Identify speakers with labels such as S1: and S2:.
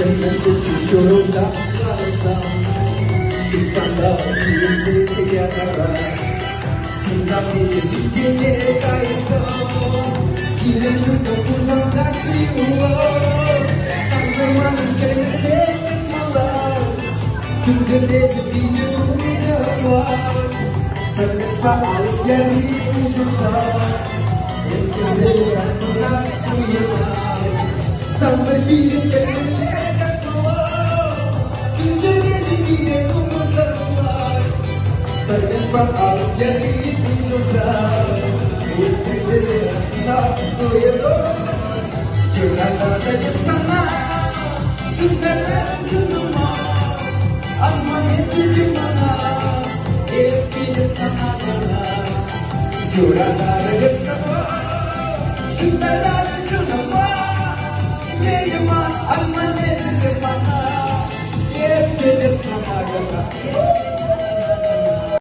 S1: Sentences to show that she's found out she is together. Since I'm missing easy, I saw he lives in the pools of that you are. Someone who can make my love. To the days of being a love. But it's probably getting so far. It's because it's not who you are. Somebody can let us go. To the days of being a love. But it's probably getting so far. It's because it's not who you are. You're not the sana. Sudah semua. Aman itu mana? Tidak sama jalan. Jurang bersama. Sudah semua. Memang aman itu mana? Tidak sama jalan.